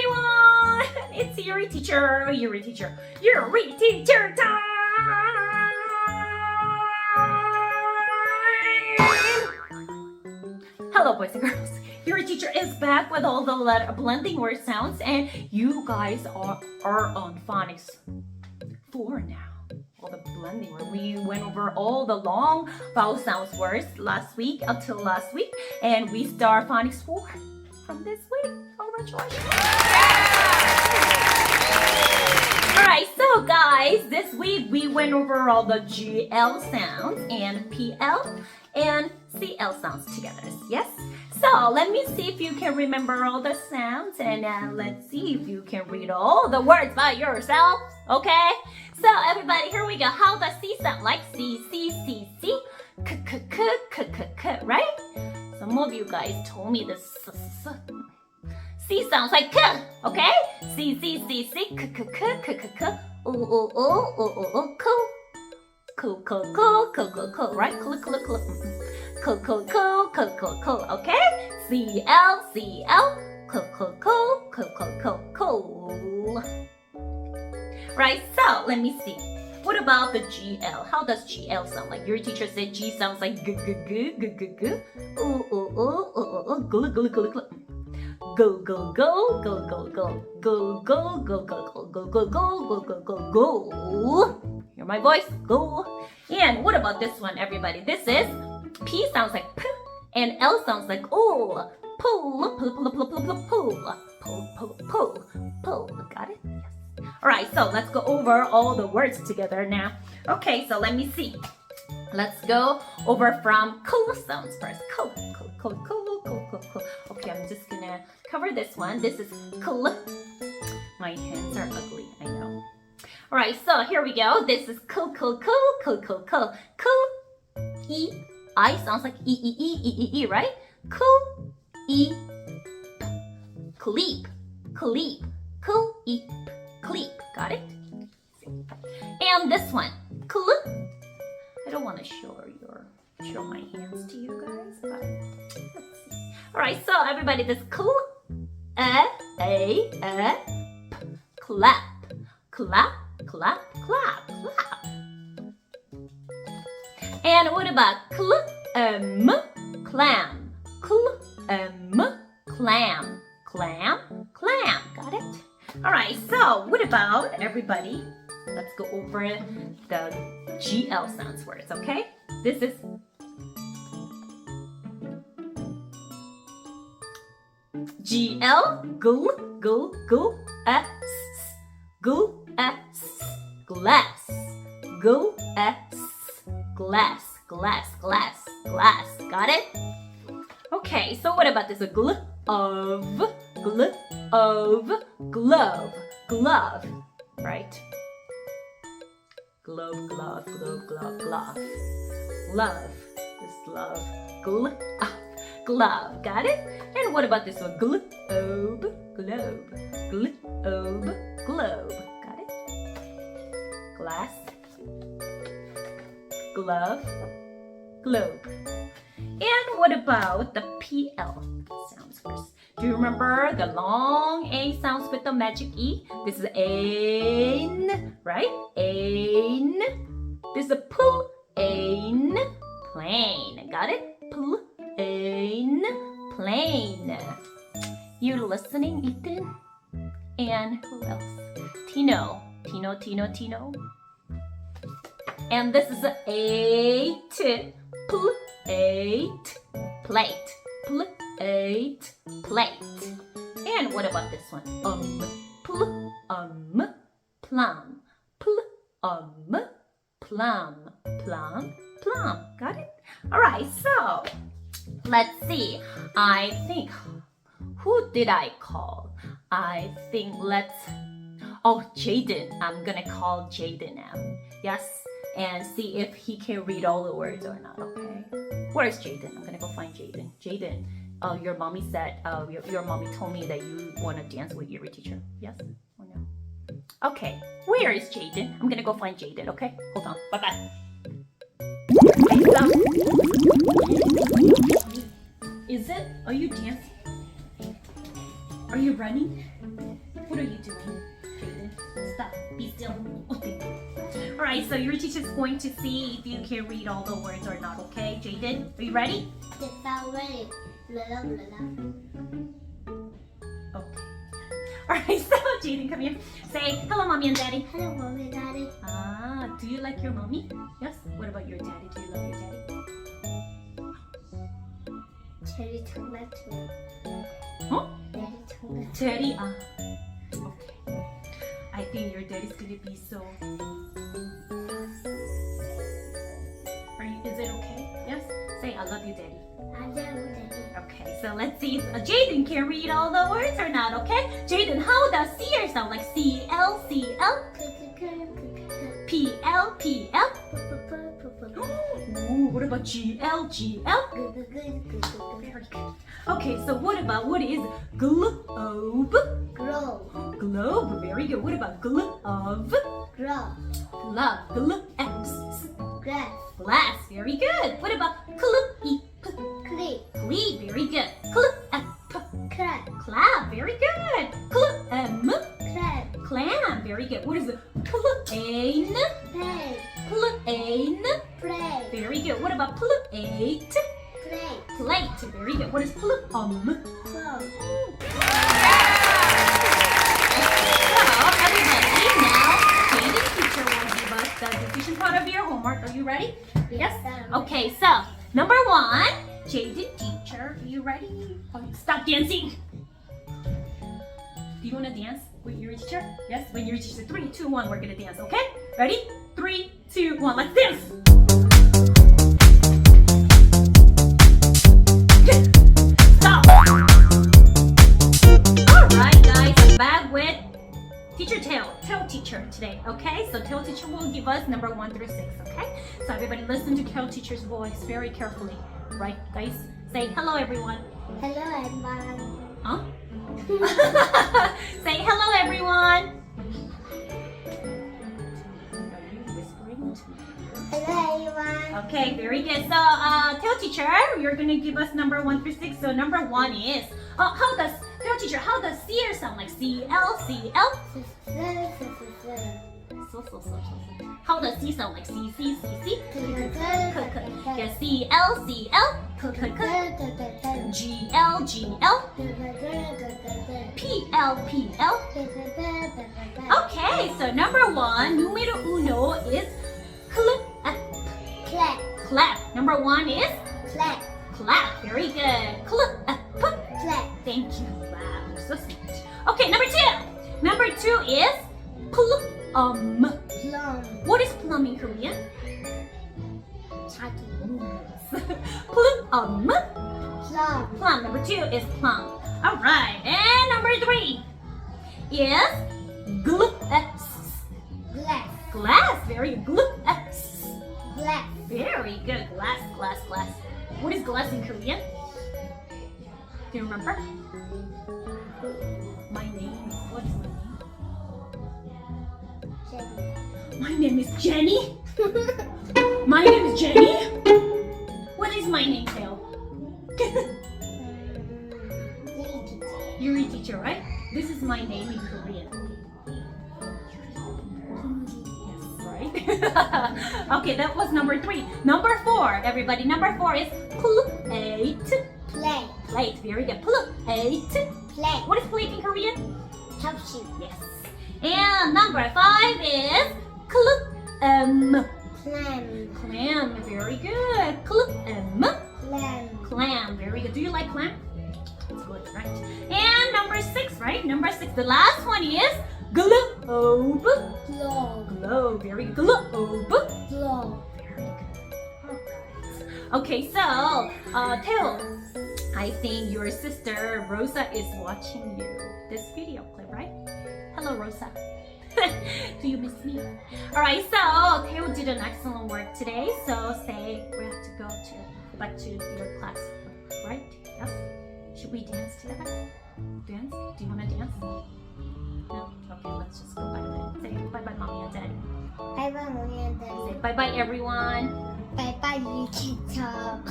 everyone! It's Yuri teacher time! Hello boys and girls, Yuri teacher is back with all the letter blending word sounds and you guys are on phonics 4 now. All the blending word. We went over all the long vowel sounds words last week and we start phonics 4 from this week. Congratulations! Alright, so guys, this week we went over all the GL sounds and PL and CL sounds together. Yes? So let me see if you can remember all the sounds and let's see if you can read all the words by yourself. Okay? So everybody, here we go. How does C sound? Like C, C, C, C, K, K, K, K, K, K, right? Some of you guys told me this. C sounds like K, okay? C, C, C, C, K, K, K, K, K, K, O, O, O, O, O, O, K. Cool, cool, cool, cool, cool, cool, right? Cool, cool, cool. Cool, cool, cool, cool, cool, cool, okay? C, L, C, L, cool, cool, cool, cool, cool, cool, cool. Right, so let me see. What about the GL? How does GL sound? Like your teacher said G sounds like g, g, g, g, g, g. Ooh, ooh, ooh, ooh, ooh, ooh, glu, glu, glu, glu. Go, go, go, go, go, go. Go, go, go, go, go, go, go, go, go, go, go. Hear my voice? Go. And what about this one, everybody? This is P sounds like P and L sounds like O. Pull, pull, pull, pull, pull, pull, pull, pull, pull, pull, pull. Got it? Yes. All right, so let's go over all the words together now. Okay, so let me see. Let's go over from cool sounds first. Cool, cool, cool, cool, cool, cool, cool. Okay, I'm just gonna cover this one. This is cool. My hands are ugly, I know. All right, so here we go. This is cool, cool, cool, cool, cool, cool, cool. E. I sounds like E, E, E, E, E, E, right? Cool, E, cleep, cleep, cool, E, cleep. Got it? And this one, cool. I don't want to show my hands to you guys, but let's see. All right, so everybody, this cool, p, clap, clap, clap, clap, clap. And what about clam, clam, clam, clam, clam. Got it? All right, so what about everybody? Let's go over the GL sounds words, okay? This is GL, go, go, go, s, go, s, glass, go, s, glass, glass, glass, glass. Got it? Okay, so what about this? A glove, glove, glove, glove, right? Glove, glove, glove, glove, glove. Love, this love, glove, glove. Got it? And what about this one? Globe, globe, globe, globe. Got it? Glass, glove, globe. And what about the PL sounds first? Do you remember the long A sounds with the magic E? This is ain, right? Ain. This is a pull, ain, plane. Got it? Pull, ain, plane. You listening, Ethan? And who else? Tino. Tino, Tino, Tino. And this is a 8, pull, 8, plate. Pull, 8, plate. And what about this one? Pull, plum. Pull, plum, plum, plum. Got it? All right, so let's see. I think, who did I call? I think Jaden. I'm gonna call Jaden now. Yes, and see if he can read all the words or not, okay? Where's Jaden? I'm gonna go find Jaden. Jaden, your mommy said, your mommy told me that you want to dance with your teacher. Yes or no? Okay, where is Jaden? I'm gonna go find Jaden, okay? Hold on, bye-bye. Okay, so, is it? Are you dancing? Are you running? What are you doing, Jaden? Stop. Be still. Okay. All right, so your teacher's going to see if you can read all the words or not, okay? Jaden, are you ready? Yes, I'm ready. Okay. All right, so Jaden, come here. Say, hello, mommy and daddy. Hello, mommy, daddy. Ah, do you like your mommy? Yes. What about your daddy? Do you love your daddy? 제리 장난쳐. Huh? daddy 장난쳐. Daddy, okay. I think your daddy's gonna be so. Is it okay? Yes? Say, I love you, daddy. I love daddy. Okay, so let's see if Jaden can read all the words or not, okay? Jaden, how does Seer sound? Like C-L, C-L, P-L, P-L. Ooh, what about G-L, G-L? Very good. Okay, so what is globe? Grow. Globe, very good. What about glove? Grow. Glove, G-L-O-V-E. Grass. Glass, very good. What about clip? Clip. Cleat, very good. Clip, Crab. clap, very good. Clip, Crab. clam, very good. What is it? Plane, Play. plane, Play. very good. What about plate? Play. Plate, very good. What is plum? Grow. So, everybody, now Jaden's teacher will give us the decision part of your homework. Are you ready? Yes? Okay, so number 1, Jaden teacher, are you ready? Oh, stop dancing. Do you want to dance with your teacher? Yes, when your teacher 3, 2, 1, we're gonna dance, okay? Ready? 3, 2, 1, let's dance. Stop. All right, guys, I'm back with Teacher Tail teacher today, okay? So Tail teacher will give us number 1 through 6, okay? So everybody listen to Tail teacher's voice very carefully, right, guys? Say hello, everyone. Hello, everyone. Huh? Say hello, everyone. Are you whispering to me? Hello, everyone. Okay, very good. So, Tail teacher, you're gonna give us number 1 through 6. So number 1 is, how does Tail teacher? How does Seer sound? Like C-L, C-L. So. How does C sound? Like C, C, C, C. Yeah, C-L, C-L. G-L, G-L. P-L, P-L. Okay, so number 1, numero uno is clap. Clap. Clap. Number 1 is Clap. clap. Very good. Clap. Clap. Thank you. Wow, you're so smart. Okay, number 2. Number 2 is plum. Plum. What is plum in Korean? 자기. Plum. Plum. Plum. Number 2 is plum. All right. And number 3 is glass. Glass. Glass. Very good. Glass. Glass. Very good. Glass, glass, glass. What is glass in Korean? Do you remember? My name. What is my name? My name Jenny. is Jenny. My name is Jenny. What is my name, Tail? You're a teacher, right? This is my name in Korean. Yes, right? Okay, that was number 3. Number 4, everybody. Number 4 is plate. Play. Plate, very good. Plate. Play. What is plate in Korean? 접시. Yes. And number 5 is clam. Clam. Clam, very good. Clam. Clam. Clam, very good. Do you like clam? It's good, right? And number 6, right? Number 6, the last one is globe. Globe. Globe, very good. Globe. Globe. Very good. Okay, so, Teo, I think your sister Rosa is watching you this video clip, right? Hello, Rosa. Do you miss me? All right, so Teo did an excellent work today. So say we have to go back to your class, right? Yes. Should we dance together? Dance? Do you want to dance? No. Okay, let's just go bye then. Say bye bye, mommy and daddy. Bye bye, mommy and daddy. Say bye bye, everyone. Bye bye, you teacher.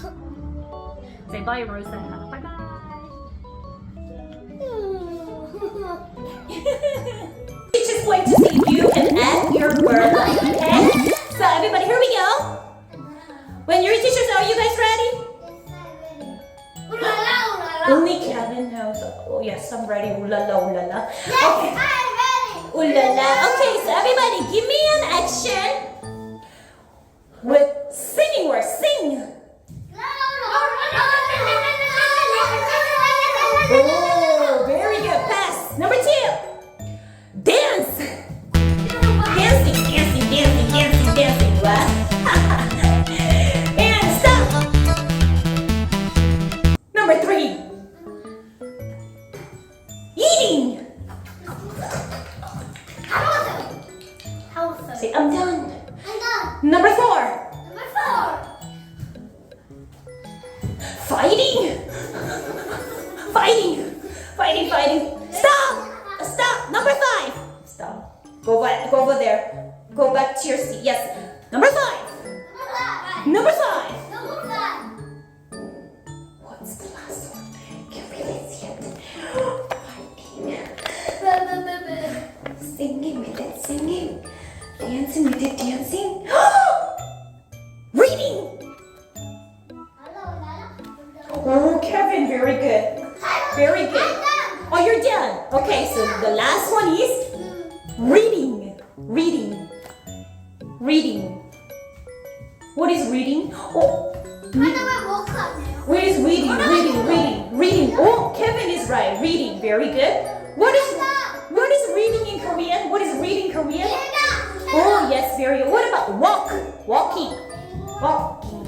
Say bye, Rosa. Bye bye. way to see if you can add your word. Okay? So everybody, here we go. When your teacher says, are you guys ready? Only Kevin knows. Oh yes, I'm ready. Ooh la la, ooh la la. Okay. Ooh la la. Okay, so everybody, give me an action with singing words. Sing. Oh, very good. Pass. Number 2. Dance. Dancing, dancing, dancing, dancing, dancing. Wow. And stop. Number 3. Eating. Say, I'm done. Number 4. Fighting. Fighting. Fighting, fighting. Stop. Stop. Number 5. Stop. Go back. Go over there. Go back to your seat. Yes. Number 5. Number 5. What's the last one? Can't really see it. Fighting. Singing with it. Singing. Dancing with it. Dancing. Reading. Oh, Kevin, very good. Very good. Oh, you're done. Okay, so the last one is reading. Reading. Reading. What is reading? Oh, what is reading? Reading, reading, reading. Oh, Kevin is right. Reading, very good. What is reading in Korean? What is reading Korean? Oh, yes, very good. What about walk? Walking. Walking.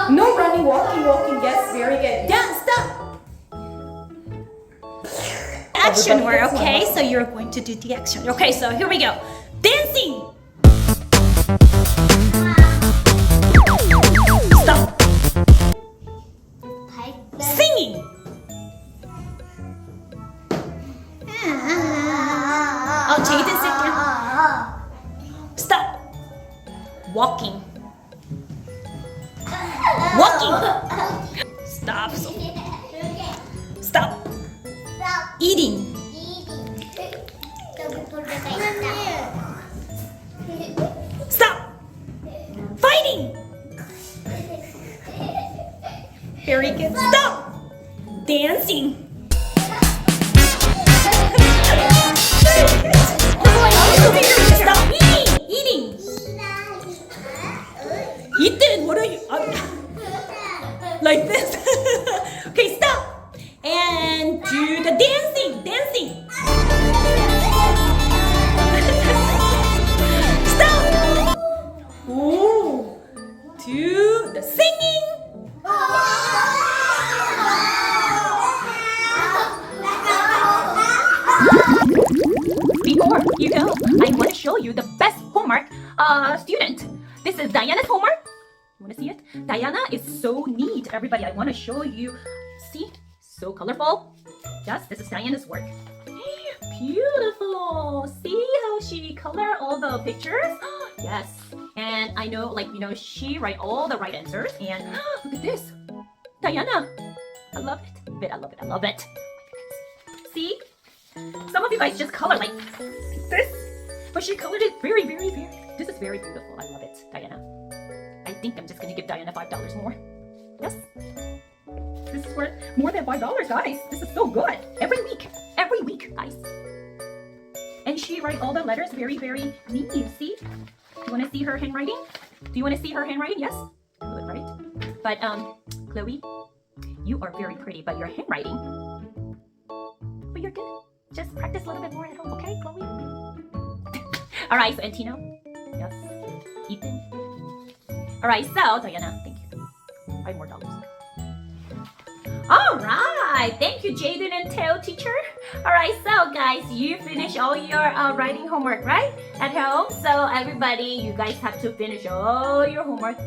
No running, walking, walking. Yes, very good. Done. Stop. Action word. Okay, so you're going to do the action. Okay, so here we go. Dancing. Stop. Singing. Oh, Jaden, sit down. Stop. Walking. Walking. Stop. Stop. Eating. Stop. Fighting. Very good. Stop. Dancing. Stop eating. Eating. Ethan, what are you? Like this. Okay, stop. And do the dancing. Dancing. Stop. Ooh. Do the singing. Before you go, I want to show you the best homework student. This is Diana's homework. You want to see it? Diana is so neat. Everybody, I want to show you. See? So colorful. Yes, this is Diana's work. Beautiful. See how she colored all the pictures? Yes. And I know, she write all the right answers. And look at this. Diana. I love it. I love it. I love it. See? Some of you guys just color like this. But she colored it very, very, very. This is very beautiful. I love it, Diana. I think I'm just going to give Diana $5 more. Yes? This is worth more than $5, guys. This is so good. Every week, guys. And she write all the letters very, very neat. See? You want to see her handwriting? Do you want to see her handwriting? Yes? Good, right? But, Chloe, you are very pretty, but your handwriting, but you're good. Just practice a little bit more at home, okay, Chloe? All right, so Antino, yes, Ethan. All right, so Diana, thank you. $5 more. All right, thank you, Jaden and Teo, teacher. All right, so guys, you finish all your writing homework, right, at home? So everybody, you guys have to finish all your homework.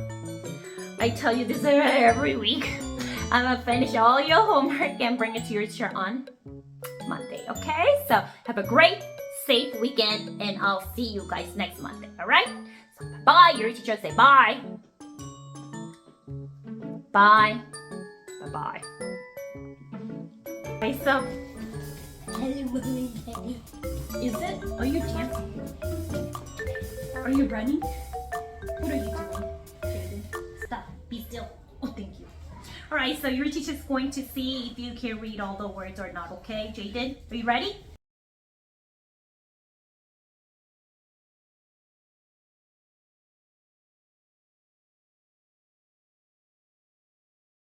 I tell you this every week. I'm gonna finish all your homework and bring it to your teacher on Monday, okay? So have a great, safe weekend, and I'll see you guys next Monday, all right? So bye. Your teacher say bye. Bye. Bye-bye. Okay, so Is it? Are you dancing? Are you running? What are you doing? Jaden, stop. Be still. Oh, thank you. All right, so your teacher's going to see if you can read all the words or not, okay? Jaden, are you ready?